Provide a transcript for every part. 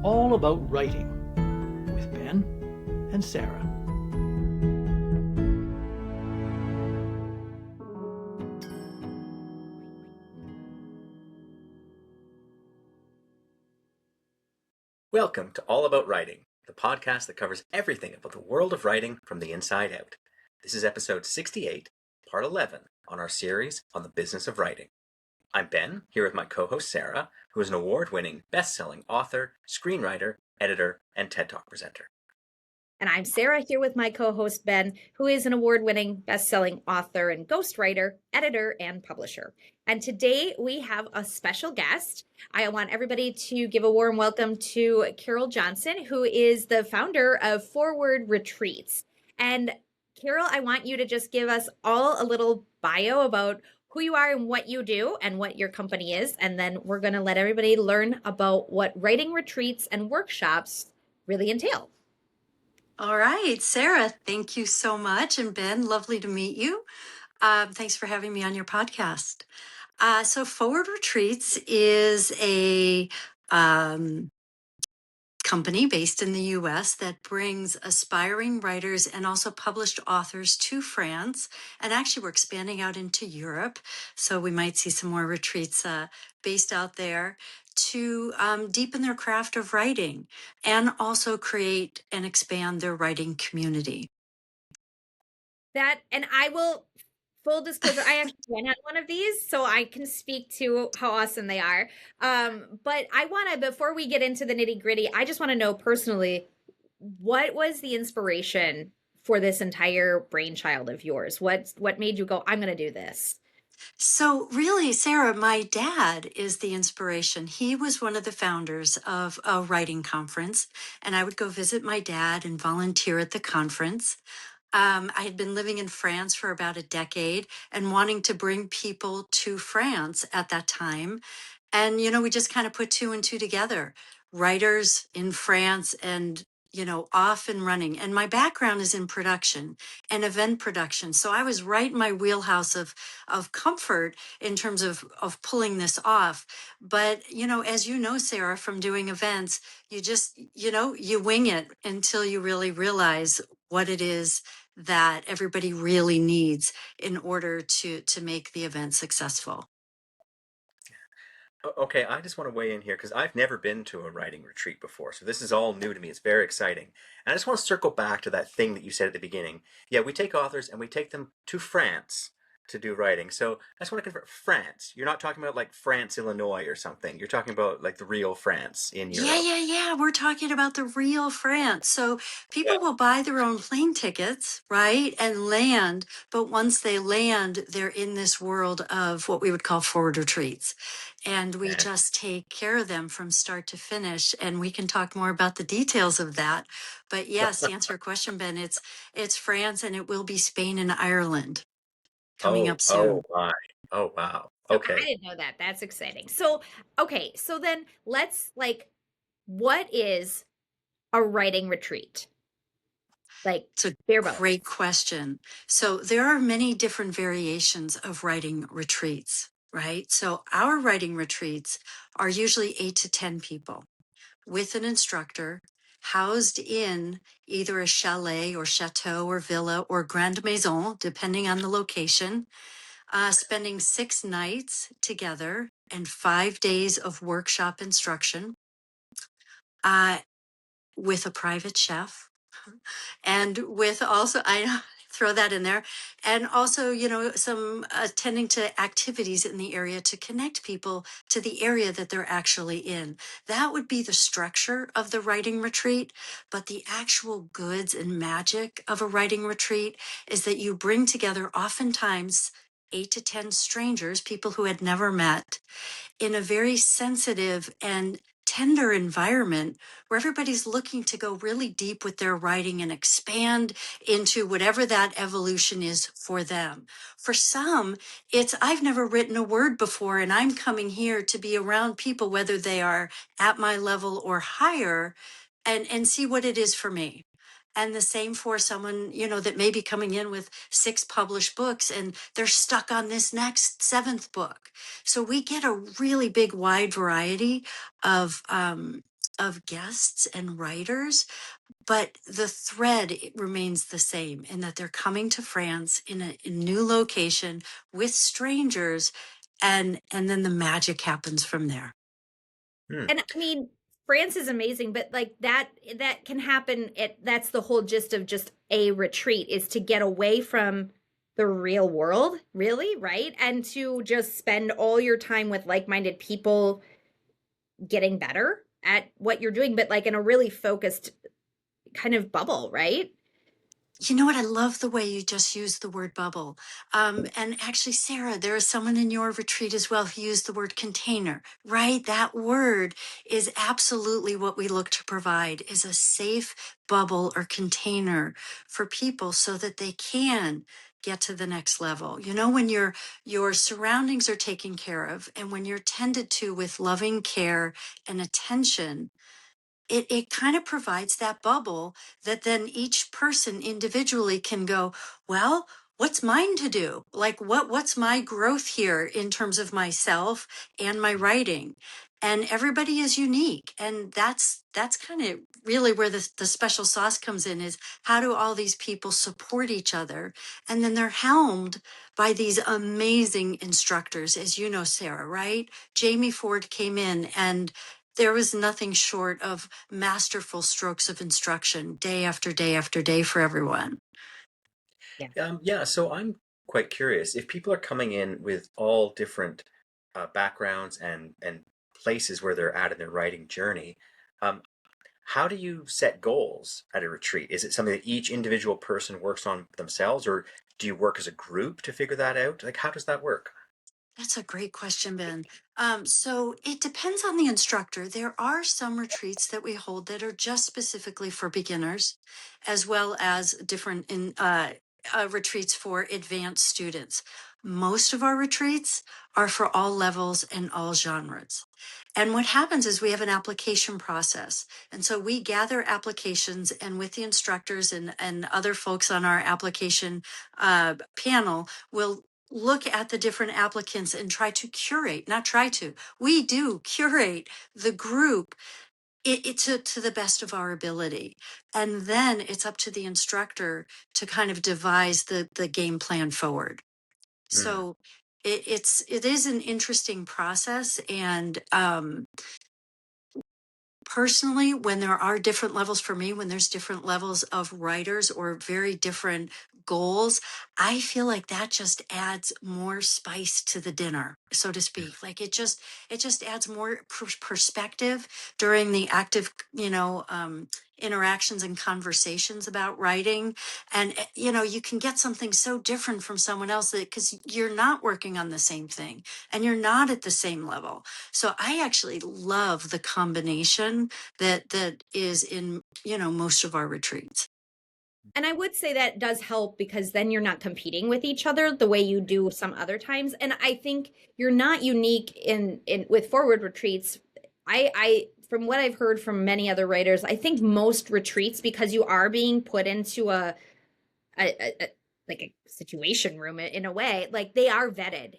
All About Writing with Ben and Sara. Welcome to All About Writing, the podcast that covers everything about the world of writing from the inside out. This is episode 68, part 11, on our series on the business of writing. I'm Ben, here with my co-host Sara, who is an award-winning, best-selling author, screenwriter, editor, and TED Talk presenter. And I'm Sara, here with my co-host Ben, who is an award-winning, best-selling author and ghostwriter, editor, and publisher. And today we have a special guest. I want everybody to give a warm welcome to Carol Johnson, who is the founder of Foreword Retreats. And Carol, I want you to just give us all a little bio about who you are and what you do and what your company is. And then we're going to let everybody learn about what writing retreats and workshops really entail. All right, Sara, thank you so much. And Ben, lovely to meet you. Thanks for having me on your podcast. So Foreword Retreats is a company based in the US that brings aspiring writers and also published authors to France. And actually, we're expanding out into Europe. So we might see some more retreats based out there to deepen their craft of writing and also create and expand their writing community. And I will, full disclosure, I actually went on one of these, so I can speak to how awesome they are. But I want to, before we get into the nitty gritty, I just want to know personally, what was the inspiration for this entire brainchild of yours? What made you go, I'm going to do this? So really, Sara, my dad is the inspiration. He was one of the founders of a writing conference, and I would go visit my dad and volunteer at the conference. I had been living in France for about a decade and wanting to bring people to France at that time. And, we just kind of put two and two together. Writers in France and, off and running. And my background is in production and event production. So I was right in my wheelhouse of comfort in terms of pulling this off. But, as you know, Sara, from doing events, you just, you wing it until you really realize what it is that everybody really needs in order to make the event successful. Okay, I just want to weigh in here because I've never been to a writing retreat before. So this is all new to me. It's very exciting. And I just want to circle back to that thing that you said at the beginning. Yeah, we take authors and we take them to France to do writing. So I just want to confirm, France. You're not talking about like France, Illinois or something. You're talking about like the real France in Europe. Yeah. We're talking about the real France. So people will buy their own plane tickets, right? And land. But once they land, they're in this world of what we would call forward retreats. And we just take care of them from start to finish. And we can talk more about the details of that. But yes, to answer your question, Ben, it's France, and it will be Spain and Ireland coming up soon. Oh, wow. Okay. Okay. I didn't know that. That's exciting. So, okay. So then let's what is a writing retreat? It's a great question. So there are many different variations of writing retreats, right? So our writing retreats are usually 8 to 10 people with an instructor housed in either a chalet or chateau or villa or grande maison, depending on the location, spending 6 nights together and 5 days of workshop instruction with a private chef. And with also, I throw that in there, and also, some attending to activities in the area to connect people to the area that they're actually in. That would be the structure of the writing retreat. But the actual goods and magic of a writing retreat is that you bring together oftentimes 8 to 10 strangers, people who had never met, in a very sensitive and tender environment where everybody's looking to go really deep with their writing and expand into whatever that evolution is for them. For some, it's, I've never written a word before, and I'm coming here to be around people, whether they are at my level or higher, and see what it is for me. And the same for someone, that may be coming in with 6 published books and they're stuck on this next 7th book. So we get a really big wide variety of guests and writers, but the thread remains the same in that they're coming to France in a new location with strangers, and then the magic happens from there. And I mean, France is amazing, but like that can happen that's the whole gist of just a retreat, is to get away from the real world, really, right? And to just spend all your time with like-minded people getting better at what you're doing, but like in a really focused kind of bubble, right? You know what? I love the way you just used the word bubble. And actually, Sara, there is someone in your retreat as well who used the word container, right? That word is absolutely what we look to provide, is a safe bubble or container for people so that they can get to the next level. When your surroundings are taken care of and when you're tended to with loving care and attention, it kind of provides that bubble that then each person individually can go, well, what's mine to do? Like what's my growth here in terms of myself and my writing? And everybody is unique. And that's kind of really where the special sauce comes in, is how do all these people support each other? And then they're helmed by these amazing instructors, as you know, Sara, right? Jamie Ford came in and there was nothing short of masterful strokes of instruction day after day after day for everyone. Yeah, so I'm quite curious. If people are coming in with all different backgrounds and places where they're at in their writing journey, um, how do you set goals at a retreat? Is it something that each individual person works on themselves, or do you work as a group to figure that out? Like, how does that work? That's a great question, Ben. So it depends on the instructor. There are some retreats that we hold that are just specifically for beginners, as well as different retreats for advanced students. Most of our retreats are for all levels and all genres. And what happens is we have an application process. And so we gather applications, and with the instructors and other folks on our application panel, we'll look at the different applicants and try to curate, not try to, we do curate the group to the best of our ability. And then it's up to the instructor to kind of devise the game plan forward. Mm. So it is an interesting process. And personally, when there are different levels for me, when there's different levels of writers or very different goals, I feel like that just adds more spice to the dinner, so to speak. Like it just adds more perspective during the active, interactions and conversations about writing. And, you can get something so different from someone else because you're not working on the same thing and you're not at the same level. So I actually love the combination that is in, most of our retreats. And I would say that does help, because then you're not competing with each other the way you do some other times. And I think you're not unique in with forward retreats. I from what I've heard from many other writers, I think most retreats, because you are being put into a like a situation room in a way, like they are vetted.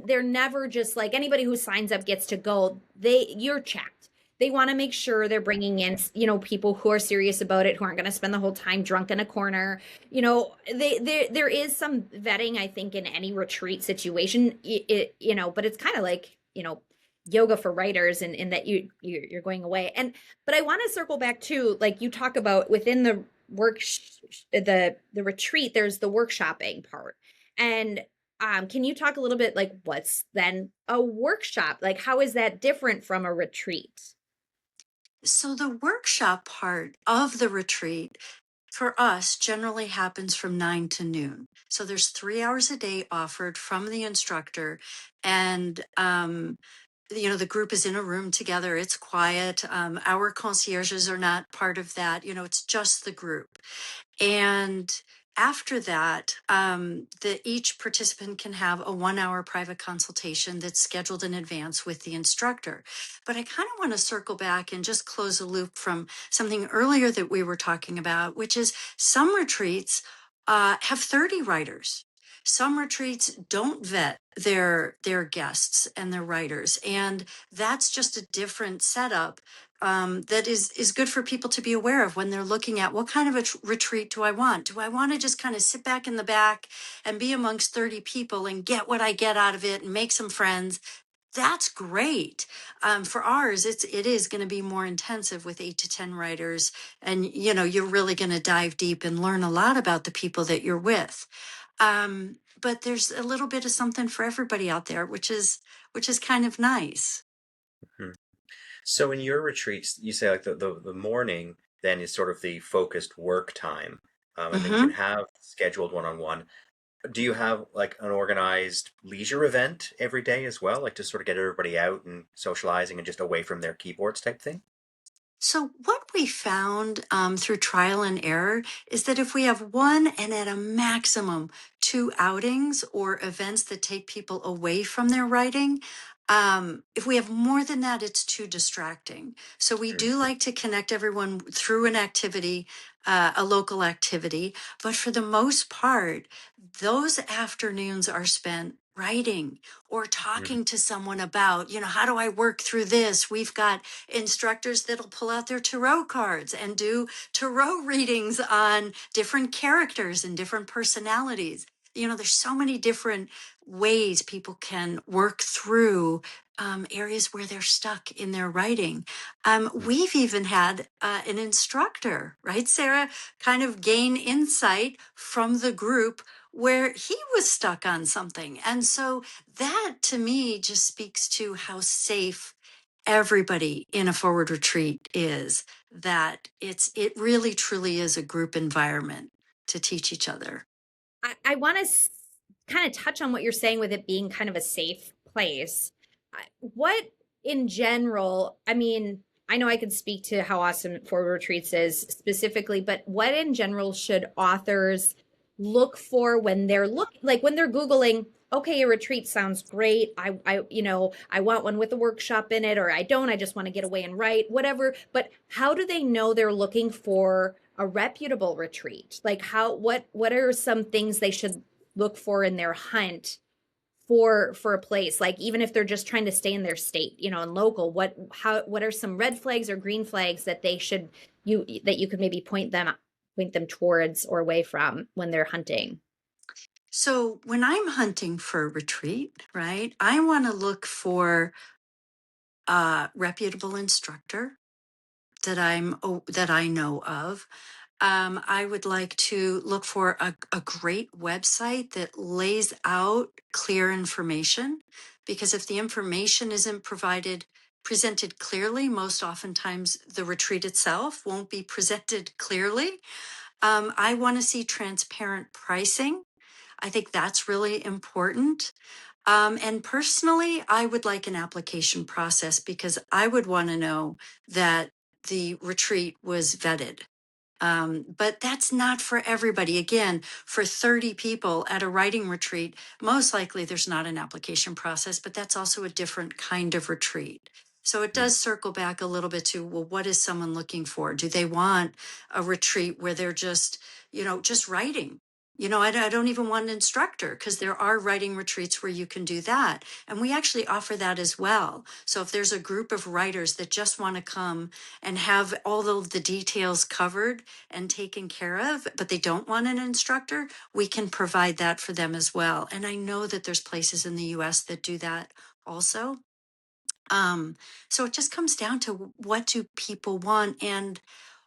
They're never just like anybody who signs up gets to go. You're checked. They want to make sure they're bringing in, people who are serious about it, who aren't going to spend the whole time drunk in a corner. There is some vetting, I think, in any retreat situation. But it's kind of like, yoga for writers, and in that you're going away. But I want to circle back to, like, you talk about within the the retreat, there's the workshopping part. And can you talk a little bit, like, what's then a workshop? Like, how is that different from a retreat? So the workshop part of the retreat for us generally happens from 9 to noon. So there's 3 hours a day offered from the instructor. And the group is in a room together. It's quiet. Our concierges are not part of that. It's just the group. And after that, each participant can have a 1 hour private consultation that's scheduled in advance with the instructor. But I kind of want to circle back and just close a loop from something earlier that we were talking about, which is some retreats have 30 writers. Some retreats don't vet their guests and their writers, and that's just a different setup that is good for people to be aware of when they're looking at what kind of a retreat do I want? Do I want to just kind of sit back in the back and be amongst 30 people and get what I get out of it and make some friends? That's great. For ours, it is going to be more intensive with 8 to 10 writers, and you're really going to dive deep and learn a lot about the people that you're with. But there's a little bit of something for everybody out there, which is kind of nice. Mhm. So in your retreats, you say like the morning then is sort of the focused work time, and then you can Mm-hmm. have scheduled one-on-one. Do you have like an organized leisure event every day as well, like to sort of get everybody out and socializing and just away from their keyboards type thing? So, what we found through trial and error is that if we have one and at a maximum 2 outings or events that take people away from their writing, if we have more than that, it's too distracting. So, we do Mhm. like to connect everyone through an activity, a local activity. But for the most part, those afternoons are spent writing or Mhm. talking to someone about, how do I work through this? We've got instructors that'll pull out their tarot cards and do tarot readings on different characters and different personalities. There's so many different ways people can work through areas where they're stuck in their writing. We've even had an instructor, right, Sarah, kind of gain insight from the group where he was stuck on something. And so that to me just speaks to how safe everybody in a forward retreat is, that it really truly is a group environment to teach each other. I want to kind of touch on what you're saying with it being kind of a safe place. What in general, I mean, I know I could speak to how awesome Forward Retreats is specifically, but what in general should authors look for when they're when they're Googling, okay, a retreat sounds great. I want one with a workshop in it, or I don't, I just want to get away and write, whatever. But how do they know they're looking for a reputable retreat? Like what are some things they should look for in their hunt for a place, like even if they're just trying to stay in their state, and local, what are some red flags or green flags that you could maybe point them towards or away from when they're hunting? So when I'm hunting for a retreat, right, I want to look for a reputable instructor that I know of. I would like to look for a great website that lays out clear information, because if the information isn't presented clearly, most oftentimes the retreat itself won't be presented clearly. I want to see transparent pricing. I think that's really important. And personally, I would like an application process because I would want to know that the retreat was vetted. But that's not for everybody. Again, for 30 people at a writing retreat, most likely there's not an application process, but that's also a different kind of retreat. So it does circle back a little bit to, well, what is someone looking for? Do they want a retreat where they're just writing? I don't even want an instructor, because there are writing retreats where you can do that. And we actually offer that as well. So if there's a group of writers that just want to come and have all of the details covered and taken care of, but they don't want an instructor, we can provide that for them as well. And I know that there's places in the US that do that also. So it just comes down to what do people want, and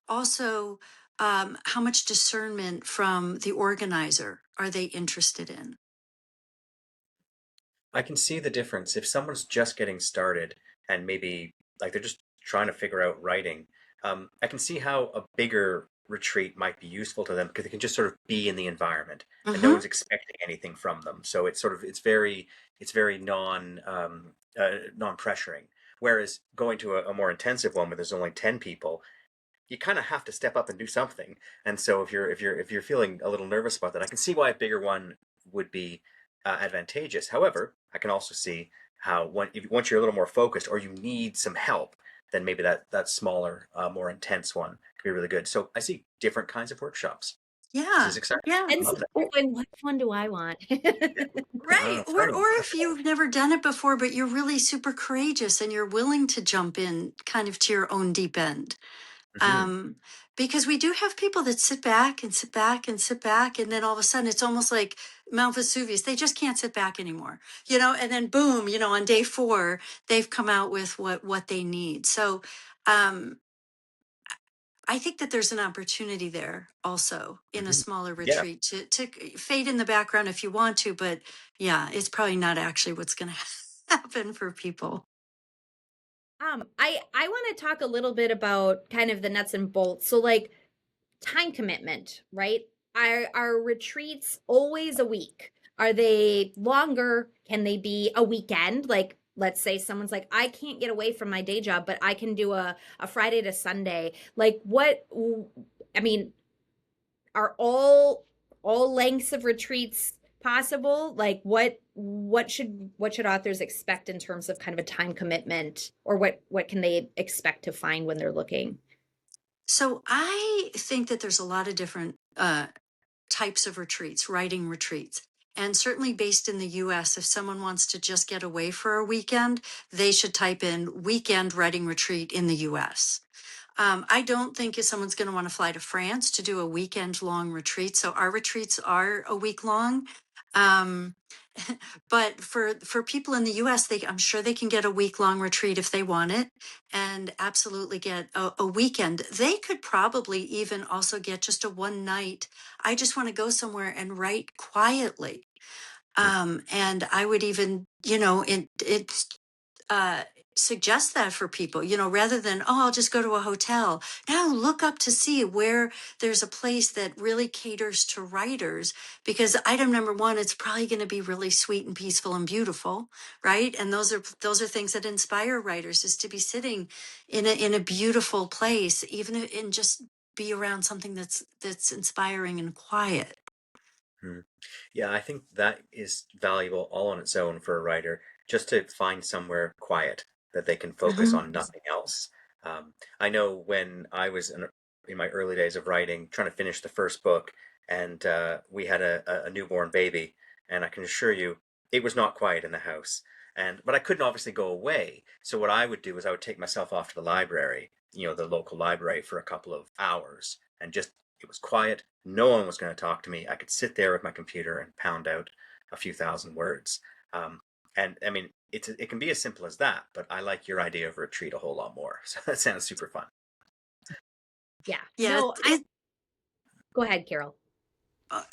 also how much discernment from the organizer are they interested in. I can see the difference. If someone's just getting started and maybe like they're just trying to figure out writing, I can see how a bigger retreat might be useful to them because they can just sort of be in the environment and no Mm-hmm. one's expecting anything from them. So it's very non pressuring. Whereas going to a more intensive one where there's only 10 people, you kind of have to step up and do something. And so if you're feeling a little nervous about that, I can see why a bigger one would be advantageous. However, I can also see how once you're a little more focused or you need some help, then maybe that smaller, more intense one can be really good. So I see different kinds of workshops. This Yeah. is exciting. Yeah. And Love so that. going, which one do I want? Right. It's funny. Or if you've never done it before, but you're really super courageous and you're willing to jump in kind of to your own deep end. Mhm. Um, because we do have people that sit back and sit back and sit back, and then all of a sudden it's almost like Mount Vesuvius. They just can't sit back anymore, and then boom, on day 4, they've come out with what they need. So um, I think that there's an opportunity there also in a Mhm. smaller Yeah. retreat to fade in the background if you want to, but yeah, it's probably not actually what's going to happen for people. I want to talk a little bit about kind of the nuts and bolts. So like time commitment, right? Are retreats always a week? Are they longer? Can they be a weekend? Like let's say someone's like, I can't get away from my day job, but I can do a Friday to Sunday. Like what I mean, are all lengths of retreats possible? Like what should authors expect in terms of kind of a time commitment, or what can they expect to find when they're looking? So I think that there's a lot of different types of retreats, writing retreats. And certainly based in the US, if someone wants to just get away for a weekend, they should type in weekend writing retreat in the US. I don't think if someone's going to want to fly to France to do a weekend long retreat. So our retreats are a week long. Um, but for people in the US, I'm sure they can get a week long retreat if they want it, and absolutely get a weekend. They could probably even also get just a one night. I just want to go somewhere and write quietly. And I would even, uh, suggest that for people, rather than, oh, I'll just go to a hotel. Now look up to see where there's a place that really caters to writers, because item number 1, it's probably going to be really sweet and peaceful and beautiful, right? And those are things that inspire writers, is to be sitting in a beautiful place, even in just be around something that's inspiring and quiet. Mhm. Yeah, I think that is valuable all on its own for a writer, just to find somewhere quiet that they can focus Mhm. on nothing else. I know when I was in my early days of writing, trying to finish the first book, and we had a newborn baby, and I can assure you, it was not quiet in the house. But I couldn't obviously go away. So what I would do is I would take myself off to the library, the local library, for a couple of hours, and just it was quiet. No one was going to talk to me. I could sit there with my computer and pound out a few thousand words. Um, and I mean, it can be as simple as that, but I like your idea of a retreat a whole lot more. So that sounds super fun. Yeah. Yeah, No, I go ahead, Carol.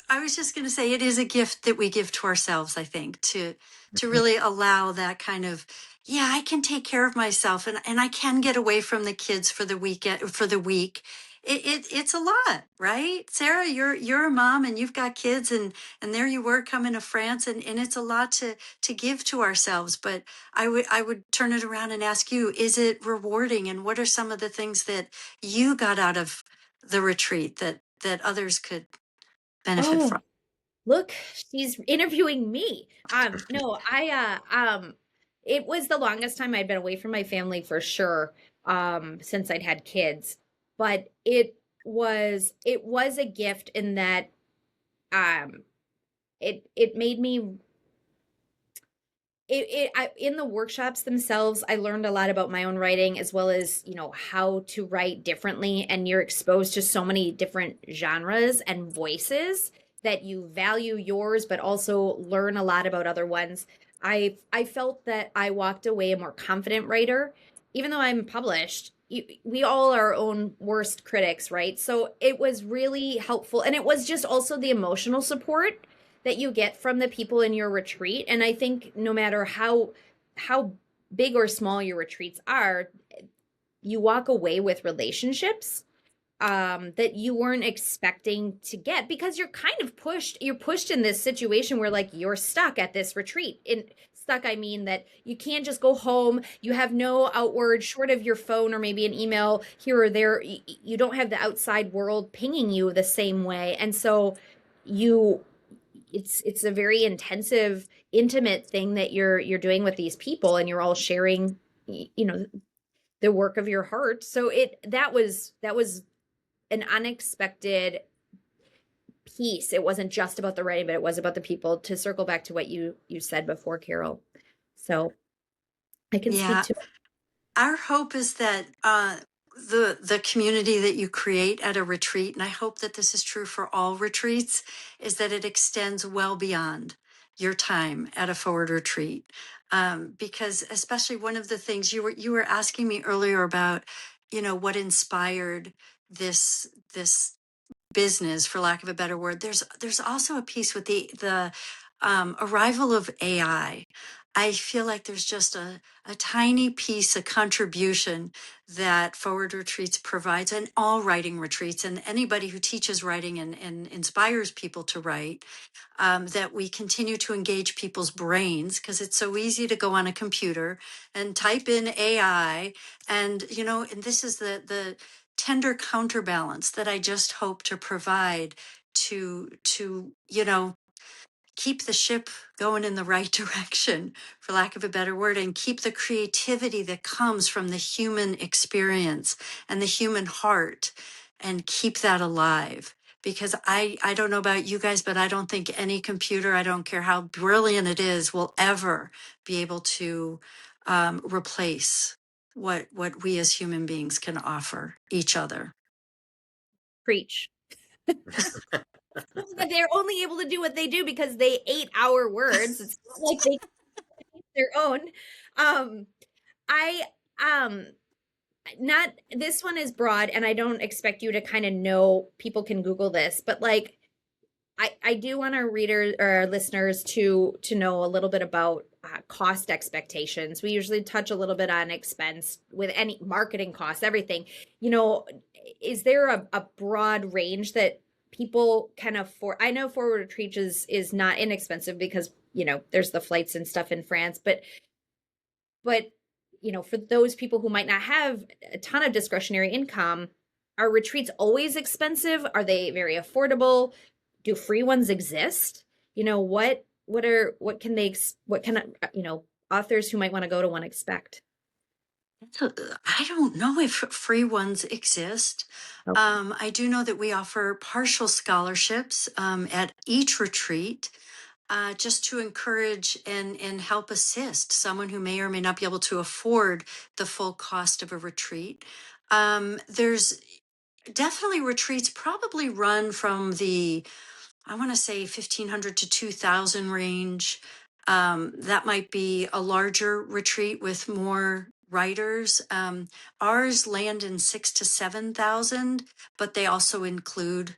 I was just going to say it is a gift that we give to ourselves, I think, to Mhm. really allow that kind of, yeah, I can take care of myself, and I can get away from the kids for the weekend, for the week. It's a lot, right? Sarah, you're a mom and you've got kids, and there you were coming to France, and it's a lot to give to ourselves. But I would turn it around and ask you, is it rewarding? And what are some of the things that you got out of the retreat that others could benefit Oh, from? look, she's interviewing me. No, it was the longest time I'd been away from my family for sure, since I'd had kids. But it was a gift in that um it made me in the workshops themselves, I learned a lot about my own writing, as well as how to write differently, and you're exposed to so many different genres and voices that you value yours but also learn a lot about other ones. I felt that I walked away a more confident writer, even though I'm published. We all are our own worst critics, right? So it was really helpful, and it was just also the emotional support that you get from the people in your retreat. And I think no matter how big or small your retreats are, you walk away with relationships, that you weren't expecting to get, because you're pushed in this situation where like you're stuck at this retreat. Stuck, I mean that you can't just go home. You have no outward, short of your phone or maybe an email here or there. You don't have the outside world pinging you the same way. And so it's a very intensive, intimate thing that you're doing with these people, and you're all sharing, the work of your heart. So that was an unexpected piece. It wasn't just about the writing, but it was about the people, to circle back to what you said before, Carol. So I can speak to it. Our hope is that the community that you create at a retreat, and I hope that this is true for all retreats, is that it extends well beyond your time at a forward retreat. Because especially one of the things you were asking me earlier about, what inspired this business, for lack of a better word. There's also a piece with the arrival of AI. I feel like there's just a tiny piece, a contribution that Forward Retreats provides, and all writing retreats, and anybody who teaches writing and inspires people to write, that we continue to engage people's brains, because it's so easy to go on a computer and type in AI, and and this is the tender counterbalance that I just hope to provide to keep the ship going in the right direction, for lack of a better word, and keep the creativity that comes from the human experience and the human heart, and keep that alive. Because I don't know about you guys, but I don't think any computer, I don't care how brilliant it is, will ever be able to replace what we as human beings can offer each other. Preach. They're only able to do what they do because they ate our words. It's not like they ate their own. I not this one is broad, and I don't expect you to kind of know. People can Google this, but like I do want our readers or our listeners to know a little bit about cost expectations. We usually touch a little bit on expense with any marketing costs, everything. Is there a broad range that people can afford? I know Forward Retreats is not inexpensive because there's the flights and stuff in France, but for those people who might not have a ton of discretionary income, are retreats always expensive? Are they very affordable? Do free ones exist? What can authors who might want to go to one expect? I don't know if free ones exist. Okay. I do know that we offer partial scholarships at each retreat, just to encourage and help assist someone who may or may not be able to afford the full cost of a retreat. There's definitely retreats probably run from the, I want to say 1,500 to 2,000 range. That might be a larger retreat with more writers. Ours land in 6,000 to 7,000, but they also include,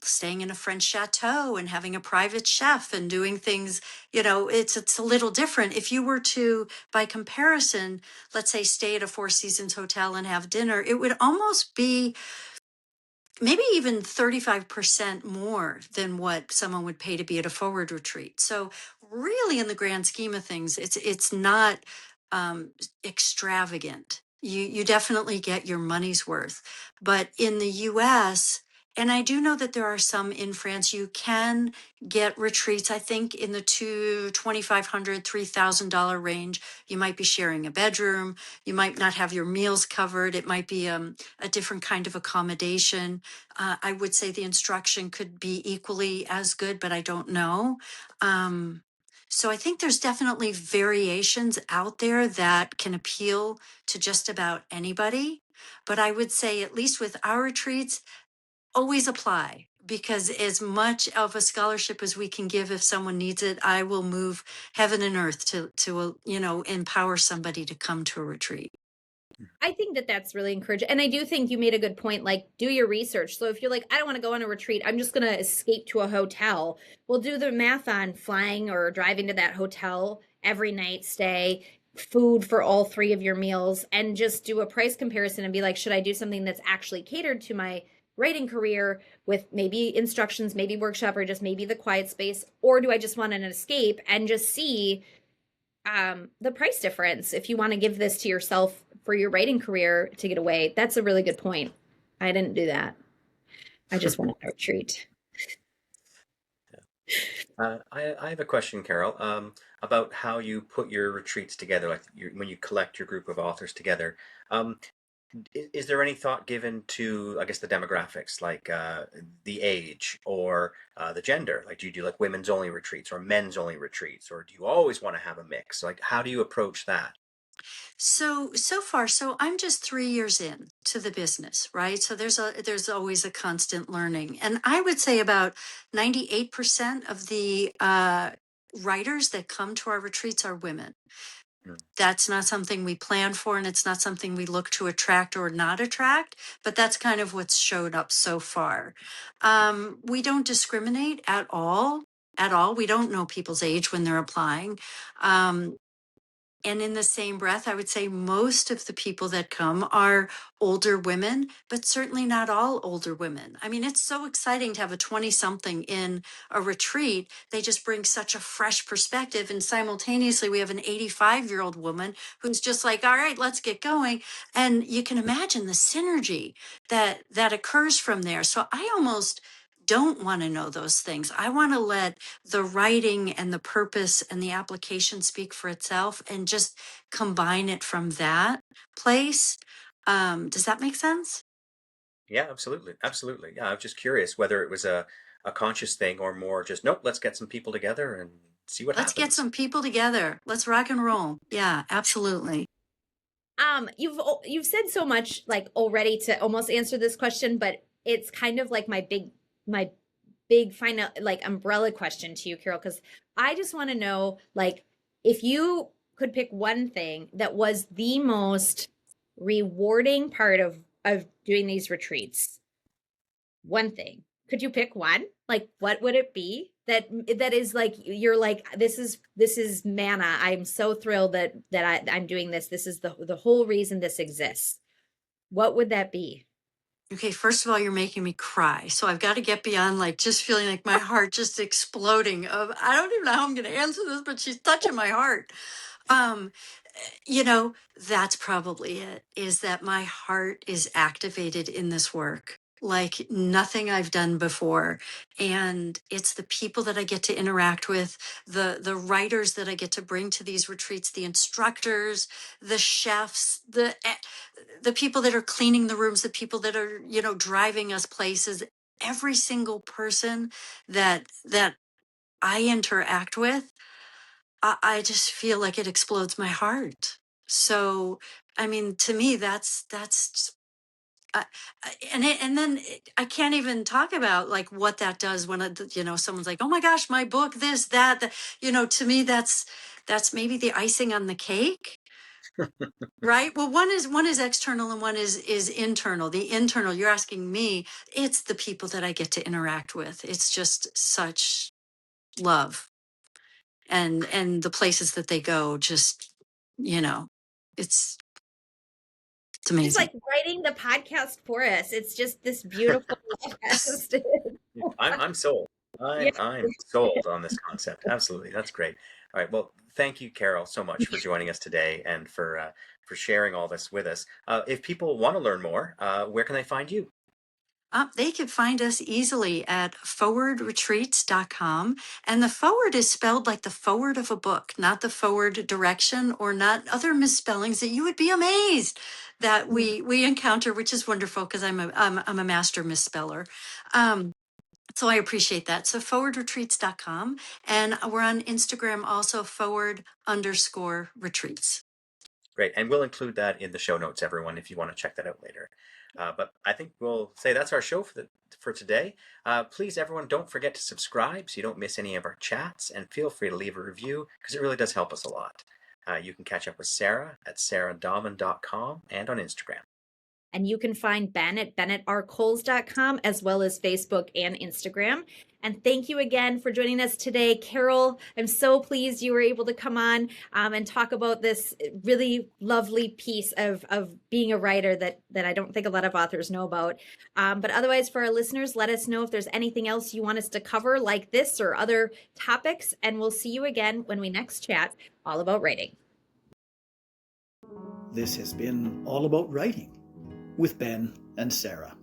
staying in a French chateau and having a private chef and doing things. It's a little different. If you were to, by comparison, let's say stay at a Four Seasons hotel and have dinner, it would almost be maybe even 35% more than what someone would pay to be at a forward retreat. So really, in the grand scheme of things, it's not extravagant. You definitely get your money's worth. But in the US, and I do know that there are some in France, you can get retreats, I think, in the $2,500, $3,000 range. You might be sharing a bedroom. You might not have your meals covered. It might be a different kind of accommodation. I would say the instruction could be equally as good, but I don't know. So I think there's definitely variations out there that can appeal to just about anybody. But I would say, at least with our retreats, always apply, because as much of a scholarship as we can give, if someone needs it, I will move heaven and earth to empower somebody to come to a retreat. I think that that's really encouraging. And I do think you made a good point, like do your research. So if you're like, I don't want to go on a retreat, I'm just going to escape to a hotel. Well, do the math on flying or driving to that hotel every night, stay, food for all three of your meals and just do a price comparison and be like, should I do something that's actually catered to my writing career with maybe instructions, maybe workshop, or just maybe the quiet space? Or do I just want an escape and just see the price difference if you want to give this to yourself for your writing career to get away? That's a really good point. I didn't do that. I just wanted a retreat. I have a question, Carol, about how you put your retreats together, like when you collect your group of authors together. Um, is there any thought given to, I guess, the demographics, like the age or the gender? Like, do you do like women's only retreats or men's only retreats, or do you always want to have a mix? Like, how do you approach that? So far, so I'm just 3 years in to the business, right? So there's always a constant learning, and I would say about 98% of the writers that come to our retreats are women. Mm. That's not something we plan for, and it's not something we look to attract or not attract, but that's kind of what's showed up so far. We don't discriminate at all. At all. We don't know people's age when they're applying. And in the same breath, I would say most of the people that come are older women, but certainly not all older women. I mean, it's so exciting to have a 20 something in a retreat. They just bring such a fresh perspective. And simultaneously, we have an 85-year-old woman who's just like, all right, let's get going. And you can imagine the synergy that occurs from there. So I almost don't want to know those things. I want to let the writing and the purpose and the application speak for itself and just combine it from that place. Does that make sense? Yeah, absolutely, absolutely. Yeah, I was just curious whether it was a conscious thing or more just, nope, let's get some people together and see what Let's get happens. some people together. Let's rock and roll. Yeah, absolutely. You've said so much like already to almost answer this question, but it's kind of like my big final like umbrella question to you, Carol, because I just want to know, like, if you could pick one thing that was the most rewarding part of doing these retreats, one thing, could you pick one? Like, what would it be that is like you're like, this is manna. I'm so thrilled I'm doing this. This is the whole reason this exists. What would that be? Okay, first of all, you're making me cry. So I've got to get beyond like just feeling like my heart just exploding of I don't even know how I'm going to answer this, but she's touching my heart. Um, that's probably it, is that my heart is activated in this work like nothing I've done before. And it's the people that I get to interact with, the writers that I get to bring to these retreats, the instructors, the chefs, the people that are cleaning the rooms, the people that are, driving us places. Every single person that I interact with, I just feel like it explodes my heart. So, I mean, to me, that's just, and then I can't even talk about like what that does when someone's like, oh my gosh, my book, this, that. To me, that's maybe the icing on the cake. Right. Well, one is external and one is internal. The internal, you're asking me, it's the people that I get to interact with. It's just such love. And the places that they go, just you know it's it's She's amazing. like writing the podcast for us. It's just this beautiful fest. Yeah, I'm sold. Yeah. I'm sold on this concept. Absolutely, that's great. All right, well, thank you, Carol, so much for joining us today and for sharing all this with us. If people want to learn more, where can they find you? They can find us easily at forewordretreats.com. And the forward is spelled like the forward of a book, not the forward direction or not other misspellings that you would be amazed that we encounter, which is wonderful because I'm a master misspeller. So I appreciate that. So forwardretreats.com. And we're on Instagram also, forward_retreats. Great, and we'll include that in the show notes, everyone, if you want to check that out later. But I think we'll say that's our show for today. Please, everyone, don't forget to subscribe so you don't miss any of our chats, and feel free to leave a review because it really does help us a lot. You can catch up with Sara at saradahman.com and on Instagram. And you can find Ben at bennettrcoles.com, as well as Facebook and Instagram. And thank you again for joining us today. Carol, I'm so pleased you were able to come on and talk about this really lovely piece of being a writer that I don't think a lot of authors know about. But otherwise, for our listeners, let us know if there's anything else you want us to cover like this or other topics. And we'll see you again when we next chat all about writing. This has been All About Writing with Ben and Sara.